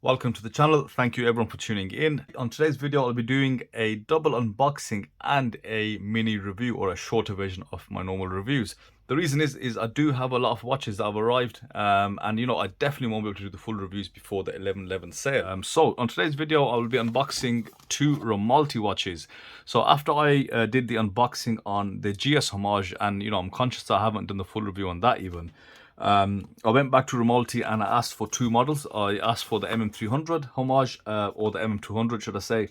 Welcome to the channel. Thank you everyone for tuning in. On today's video, I'll be doing a double unboxing and a mini review, or a shorter version of my normal reviews. The reason is I do have a lot of watches that have arrived, and I definitely won't be able to do the full reviews before the 11/11 sale. So on today's video, I will be unboxing two Rmalti watches. So after I did the unboxing on the GS Homage, and I'm conscious that I haven't done the full review on that even. I went back to Rmalti and I asked for two models. I asked for the MM300 Homage, or the MM200 should I say,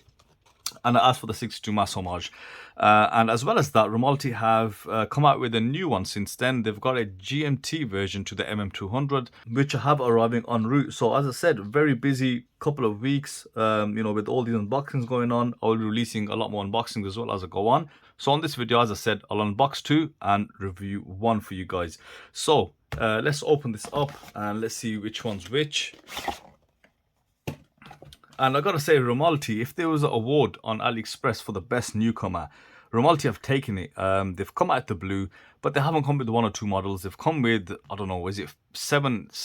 and I asked for the 62 mass Homage. And as well as that, Rmalti have come out with a new one since then. They've got a GMT version to the MM200, which I have arriving en route. So as I said, very busy couple of weeks, with all these unboxings going on. I'll be releasing a lot more unboxings as well as I go on. So on this video, as I said, I'll unbox two and review one for you guys. So let's open this up and let's see which one's which. And I gotta say, Rmalti, if there was an award on AliExpress for the best newcomer, Rmalti have taken it. They've come out the blue, but they haven't come with one or two models. They've come with, I don't know, is it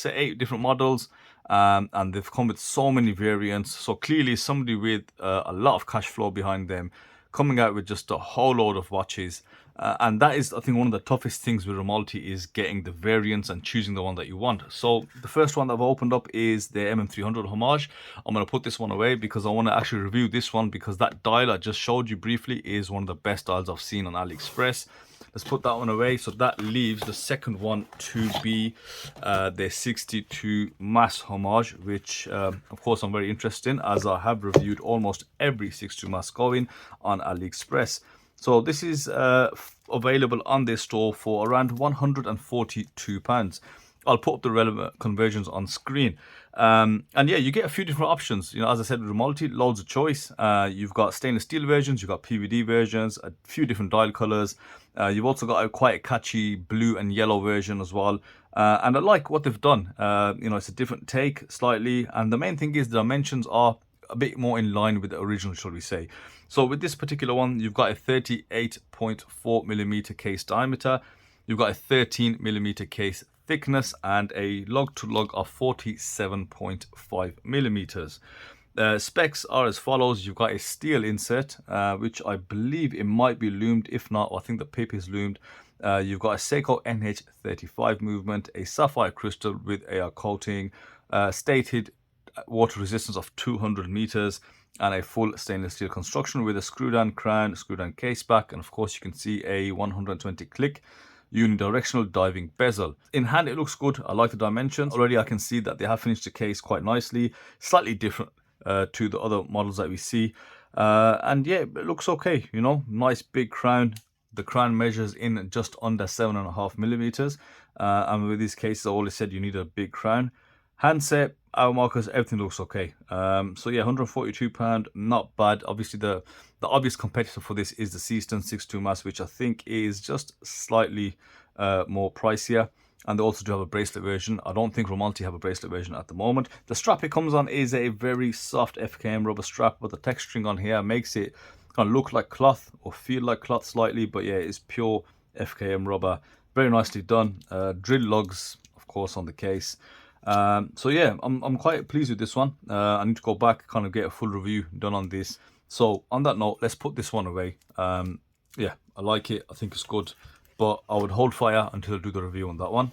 8 different models? And they've come with so many variants. So clearly somebody with a lot of cash flow behind them, coming out with just a whole load of watches. And that is, I think, one of the toughest things with Rmalti is getting the variants and choosing the one that you want. So the first one that I've opened up is the MM300 Homage. I'm going to put this one away because I want to actually review this one, because that dial I just showed you briefly is one of the best dials I've seen on AliExpress. Let's put that one away. So that leaves the second one to be the 62 mass Homage, which of course I'm very interested in, as I have reviewed almost every 62 mass going on AliExpress. So this is available on their store for around £142. I'll put up the relevant conversions on screen. And yeah, you get a few different options. As I said, with Rmalti, loads of choice. You've got stainless steel versions, you've got PVD versions, a few different dial colors. You've also got quite a catchy blue and yellow version as well. And I like what they've done. It's a different take slightly. And the main thing is the dimensions are a bit more in line with the original, shall we say. So with this particular one, you've got a 38.4mm case diameter, you've got a 13mm case thickness, and a lug to lug of 47.5mm. Specs are as follows. You've got a steel insert, which I believe it might be loomed. If not, I think the pip is loomed. You've got a Seiko NH35 movement, a sapphire crystal with AR coating, stated water resistance of 200 meters, and a full stainless steel construction with a screw down crown, screw down case back, and of course you can see a 120 click unidirectional diving bezel. In hand it looks good. I like the dimensions. Already I can see that they have finished the case quite nicely, slightly different to the other models that we see, and yeah, it looks okay. Nice big crown. The crown measures in just under 7.5mm, and with these cases I always said you need a big crown. Handset, hour markers, everything looks okay. So yeah, £142, not bad. Obviously the obvious competitor for this is the Seaston 62 mass, which I think is just slightly more pricier. And they also do have a bracelet version. I don't think Rmalti have a bracelet version at the moment. The strap it comes on is a very soft FKM rubber strap, but the texturing on here makes it kind of look like cloth or feel like cloth slightly. But yeah, it's pure FKM rubber. Very nicely done. Drill lugs, of course, on the case. So yeah, I'm quite pleased with this one. I need to go back, kind of get a full review done on this. So on that note, let's put this one away. Yeah, I like it. I think it's good, but I would hold fire until I do the review on that one.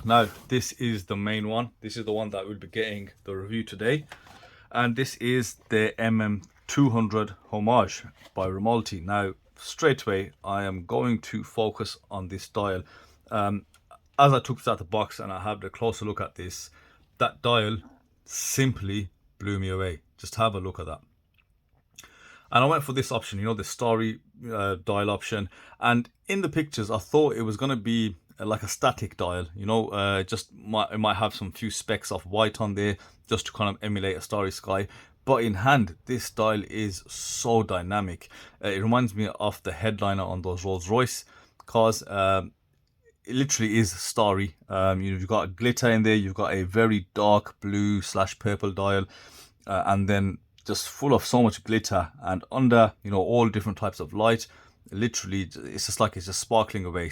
Now, this is the main one. This is the one that we'll be getting the review today. And this is the MM200 Homage by Rmalti. Now, straight away, I am going to focus on this dial. As I took this out of the box and I had a closer look at this, that dial simply blew me away. Just have a look at that. And I went for this option, the starry dial option. And in the pictures, I thought it was going to be like a static dial, it might have some few specks of white on there just to kind of emulate a starry sky. But in hand, this dial is so dynamic. It reminds me of the headliner on those Rolls Royce cars. It literally is starry. You've got a glitter in there. You've got a very dark blue / purple dial, and then just full of so much glitter, and under all different types of light. Literally, it's just like it's just sparkling away.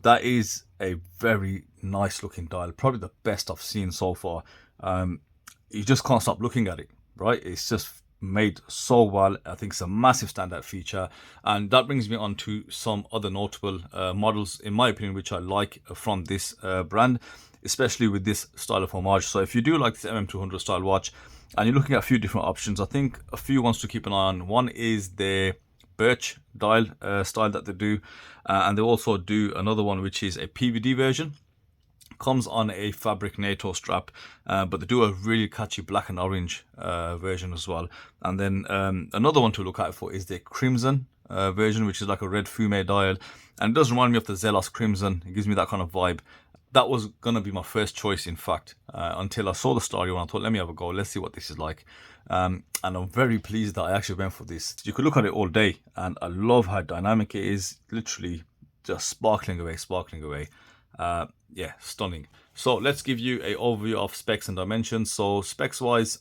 That is a very nice looking dial, probably the best I've seen so far. You just can't stop looking at it, right? It's just made so well. I think it's a massive standout feature, and that brings me on to some other notable models, in my opinion, which I like from this brand, especially with this style of Homage. So if you do like this MM200 style watch and you're looking at a few different options, I think a few ones to keep an eye on. One is their birch dial style that they do, and they also do another one which is a PVD version. Comes on a fabric NATO strap, but they do a really catchy black and orange version as well. And then another one to look out for is the crimson version, which is like a red fume dial, and it does remind me of the Zelos Crimson. It gives me that kind of vibe. That was gonna be my first choice, in fact, until I saw the Starry one. I thought, let me have a go, let's see what this is like. And I'm very pleased that I actually went for this. You could look at it all day, and I love how dynamic it is, literally just sparkling away, sparkling away. Yeah, stunning. So let's give you a overview of specs and dimensions. So specs wise,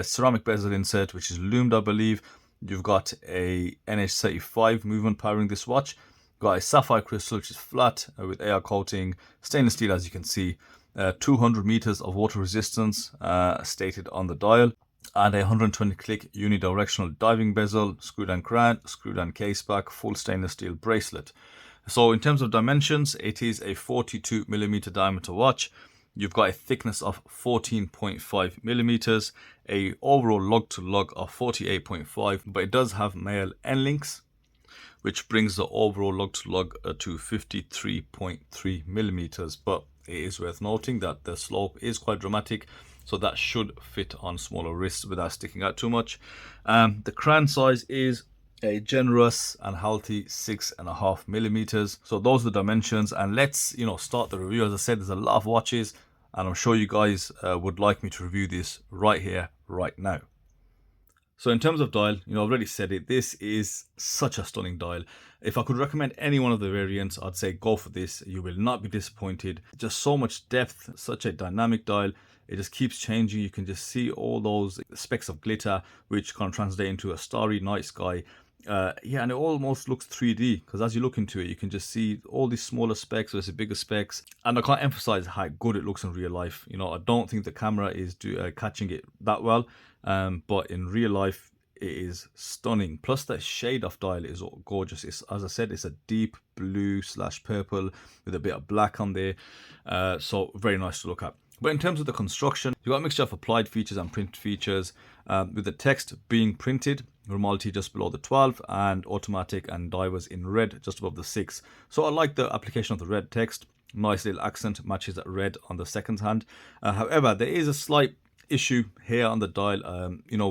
ceramic bezel insert, which is loomed, I believe. You've got a NH35 movement powering this watch. Got a sapphire crystal, which is flat with AR coating, stainless steel, as you can see. 200 meters of water resistance stated on the dial, and a 120 click unidirectional diving bezel, screw down crown, screw down case back, full stainless steel bracelet. So in terms of dimensions, it is a 42 millimeter diameter watch. You've got a thickness of 14.5 millimeters, a overall lug to lug of 48.5, but it does have male end links, which brings the overall lug to lug to 53.3 millimeters. But it is worth noting that the slope is quite dramatic, so that should fit on smaller wrists without sticking out too much. The crown size is a generous and healthy 6.5 millimeters. So those are the dimensions, and let's start the review. As I said, there's a lot of watches, and I'm sure you guys would like me to review this right here, right now. So in terms of dial, I've already said it, this is such a stunning dial. If I could recommend any one of the variants, I'd say go for this. You will not be disappointed. Just so much depth, such a dynamic dial. It just keeps changing. You can just see all those specks of glitter, which kind of translate into a starry night sky. Yeah, and it almost looks 3D, because as you look into it, you can just see all these smaller specks versus bigger specks. And I can't emphasize how good it looks in real life. I don't think the camera is catching it that well, but in real life, it is stunning. Plus, the shade of dial is gorgeous. As I said, it's a deep blue / purple with a bit of black on there. So very nice to look at. But in terms of the construction, you've got a mixture of applied features and print features, with the text being printed, Rmalti just below the 12, and automatic and divers in red just above the 6. So I like the application of the red text. Nice little accent, matches that red on the second hand. However, there is a slight issue here on the dial,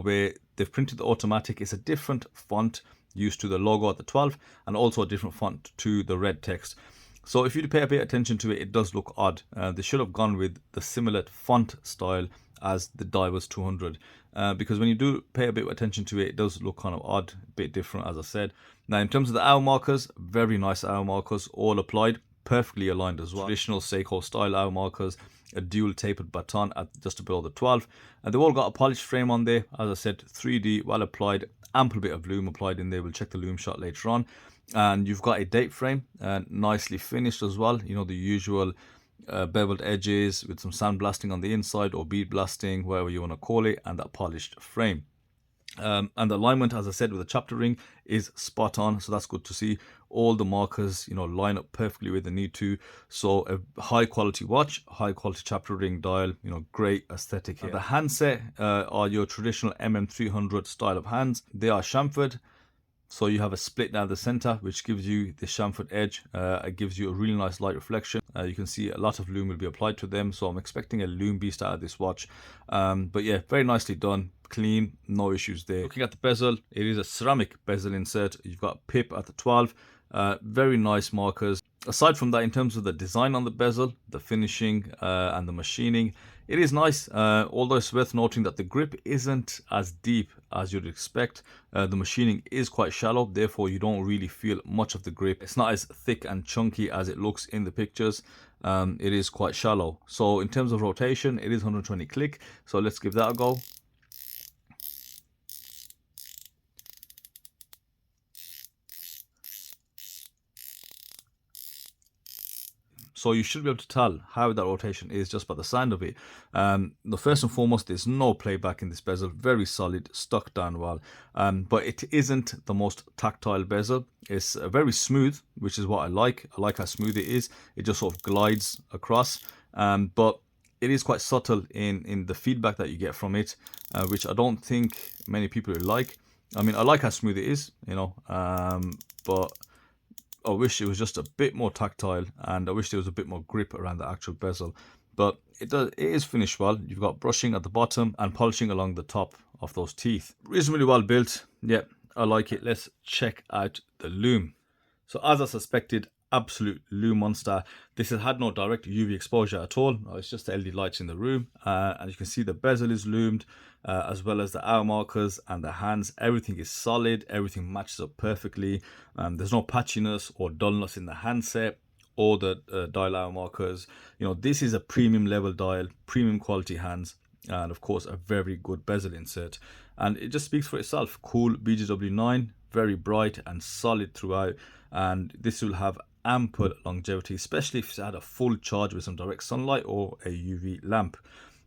where they've printed the automatic. It's a different font used to the logo at the 12, and also a different font to the red text. So if you pay a bit of attention to it, it does look odd. They should have gone with the similar font style as the Divers 200, because when you do pay a bit of attention to it, it does look kind of odd, a bit different, as I said. Now in terms of the hour markers, very nice hour markers, all applied, perfectly aligned as well. Traditional Seiko style hour markers, a dual tapered baton at just below the 12, and they've all got a polished frame on there. As I said, 3D, well applied, ample bit of loom applied in there. We'll check the loom shot later on. And you've got a date frame, nicely finished as well. The usual beveled edges with some sandblasting on the inside, or bead blasting, whatever you want to call it, and that polished frame. And the alignment, as I said, with the chapter ring is spot on, so that's good to see. All the markers line up perfectly where they need to. So a high quality watch, high quality chapter ring dial, great aesthetic here. The handset are your traditional MM300 style of hands. They are chamfered, so you have a split down the center, which gives you the chamfered edge. It gives you a really nice light reflection. You can see a lot of loom will be applied to them, so I'm expecting a loom beast out of this watch. But yeah, very nicely done, clean, no issues there. Looking at the bezel, it is a ceramic bezel insert. You've got pip at the 12, very nice markers. Aside from that, in terms of the design on the bezel, the finishing and the machining, it is nice, although it's worth noting that the grip isn't as deep as you'd expect. The machining is quite shallow, therefore you don't really feel much of the grip. It's not as thick and chunky as it looks in the pictures. It is quite shallow. So in terms of rotation, it is 120 click. So let's give that a go. so you should be able to tell how that rotation is just by the sound of it. The first and foremost, there's no playback in this bezel, very solid, stuck down well, but it isn't the most tactile bezel. It's very smooth, which is what I like how smooth it is. It just sort of glides across, but it is quite subtle in the feedback that you get from it, which I don't think many people like. I mean, I like how smooth it is, you know, but I wish it was just a bit more tactile, and I wish there was a bit more grip around the actual bezel. But it is finished well. You've got brushing at the bottom and polishing along the top of those teeth. Reasonably well built. Yeah, I like it. Let's check out the lume. So as I suspected, absolute lume monster. This has had no direct UV exposure at all. It's just the LED lights in the room, and you can see the bezel is lumed, as well as the hour markers and the hands. Everything is solid, everything matches up perfectly. There's no patchiness or dullness in the handset or the dial hour markers. You know, this is a premium level dial, premium quality hands, and of course a very good bezel insert, and it just speaks for itself. Cool BGW9, very bright and solid throughout, and this will have ample longevity, especially if it's had a full charge with some direct sunlight or a UV lamp.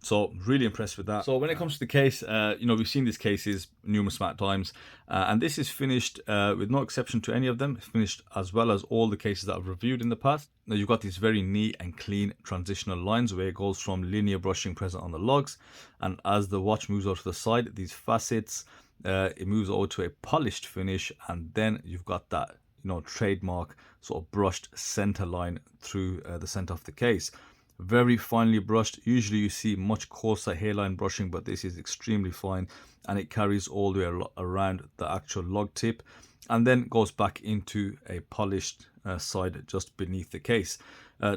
So really impressed with that. So when it comes to the case, you know, we've seen these cases numerous amount of times, and this is finished with no exception to any of them. It's finished as well as all the cases that I've reviewed in the past. Now you've got these very neat and clean transitional lines where it goes from linear brushing present on the lugs, and as the watch moves over to the side, these facets, it moves over to a polished finish, and then you've got that, you know, trademark sort of brushed center line through the center of the case. Very finely brushed. Usually you see much coarser hairline brushing, but this is extremely fine, and it carries all the way around the actual lug tip, and then goes back into a polished side just beneath the case.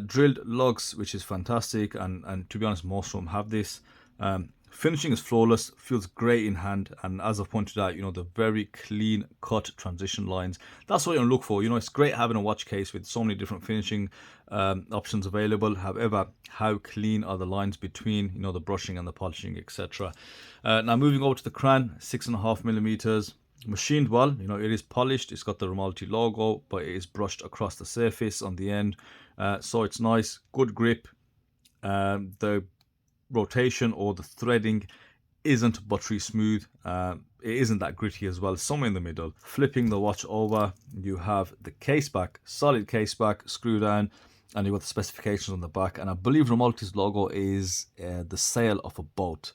Drilled lugs, which is fantastic, and to be honest, most of them have this. Finishing is flawless, feels great in hand, and as I've pointed out, you know, the very clean cut transition lines, that's what you look for. You know, it's great having a watch case with so many different finishing options available. However, how clean are the lines between, you know, the brushing and the polishing, etc. Now moving over to the crown, 6.5mm, machined well. You know, it is polished, it's got the Rmalti logo, but it is brushed across the surface on the end, so it's nice, good grip. The rotation or the threading isn't buttery smooth. It isn't that gritty as well, somewhere in the middle. Flipping the watch over, you have the case back, solid case back, screw down, and you've got the specifications on the back, and I believe Rmalti's logo is the sail of a boat.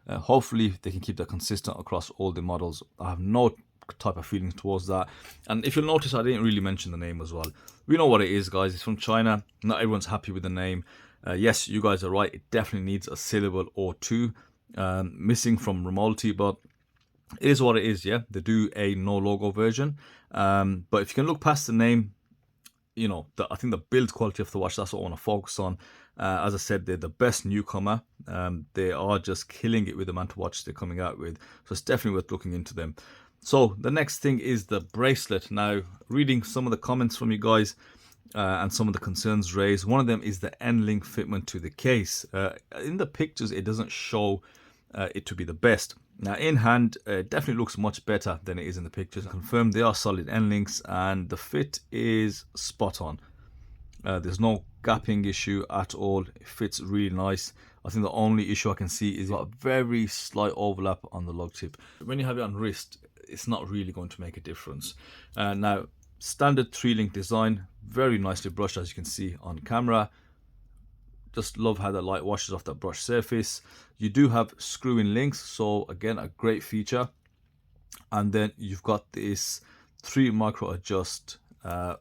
Hopefully they can keep that consistent across all the models. I have no type of feelings towards that, and if you'll notice, I didn't really mention the name as well. We know what it is, guys. It's from China. Not everyone's happy with the name. Yes, you guys are right, it definitely needs a syllable or two missing from Rmalti, but it is what it is. Yeah, they do a no logo version, but if you can look past the name, you know, I think the build quality of the watch, that's what I want to focus on. As I said, they're the best newcomer. They are just killing it with the amount of watches they're coming out with, so it's definitely worth looking into them. So the next thing is the bracelet. Now, reading some of the comments from you guys, and some of the concerns raised, one of them is the end-link fitment to the case. In the pictures, it doesn't show it to be the best. Now in hand, it definitely looks much better than it is in the pictures. Confirmed they are solid end links, and the fit is spot on. There's no gapping issue at all. It fits really nice. I think the only issue I can see is a very slight overlap on the lug tip. When you have it on wrist, it's not really going to make a difference. Now, standard 3-link design, very nicely brushed as you can see on camera. Just love how the light washes off that brush surface. You do have screw-in links, so again, a great feature. And then you've got this 3 micro adjust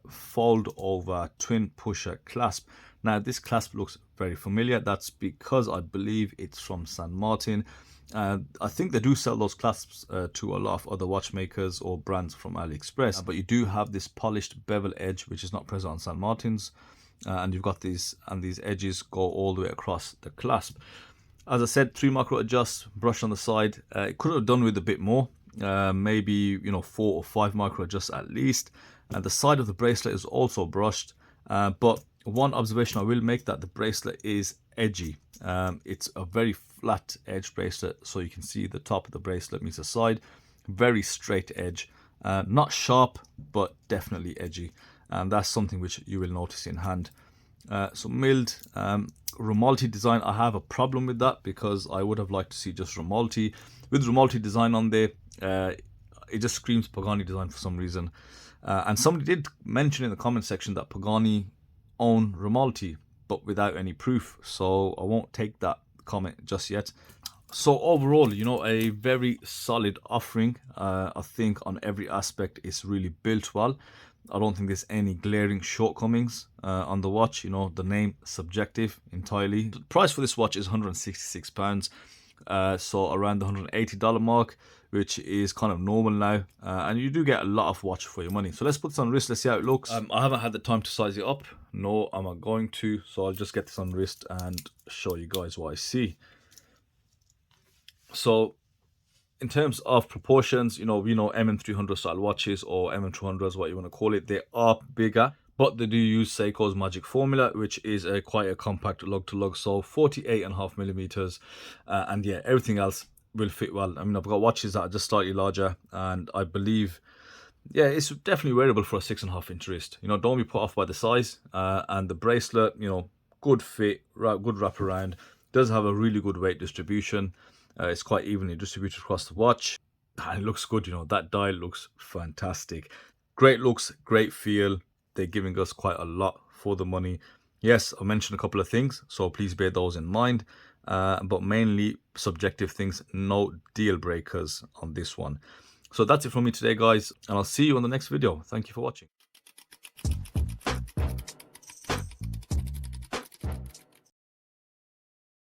fold over twin pusher clasp. Now this clasp looks very familiar. That's because I believe it's from St. Martin. I think they do sell those clasps to a lot of other watchmakers or brands from AliExpress, but you do have this polished bevel edge which is not present on St. Martin's, and you've got these, and these edges go all the way across the clasp. As I said, 3 micro adjusts, brush on the side. It could have done with a bit more, maybe, you know, 4 or 5 micro adjusts at least. And the side of the bracelet is also brushed, but one observation I will make, that the bracelet is edgy. It's a very flat edge bracelet, so you can see the top of the bracelet meets the side, very straight edge, not sharp but definitely edgy, and that's something which you will notice in hand. So milled Rmalti design, I have a problem with that because I would have liked to see just Rmalti. With Rmalti design on there, it just screams Pagani design for some reason. And somebody did mention in the comment section that Pagani own Rmalti, but without any proof. So I won't take that comment just yet. So overall, you know, a very solid offering. I think on every aspect it's really built well. I don't think there's any glaring shortcomings on the watch. You know, the name subjective entirely. The price for this watch is £166. So around the $180 mark, which is kind of normal now, and you do get a lot of watch for your money. So let's put this on wrist, let's see how it looks. I haven't had the time to size it up, no, I'm not going to, so I'll just get this on wrist and show you guys what I see. So in terms of proportions, you know, MM300 style watches or MM200s, what you want to call it, they are bigger, but they do use Seiko's magic formula, which is quite a compact lug to lug, so 48.5 millimeters, and yeah, everything else will fit well. I mean, I've got watches that are just slightly larger, and I believe, yeah, it's definitely wearable for a 6.5-inch wrist. You know, don't be put off by the size, and the bracelet, you know, good fit, good wrap around, does have a really good weight distribution. It's quite evenly distributed across the watch, and it looks good. You know, that dial looks fantastic. Great looks, great feel. They're giving us quite a lot for the money. Yes, I mentioned a couple of things, so please bear those in mind. But mainly subjective things, no deal breakers on this one. So that's it from me today, guys, and I'll see you on the next video. Thank you for watching.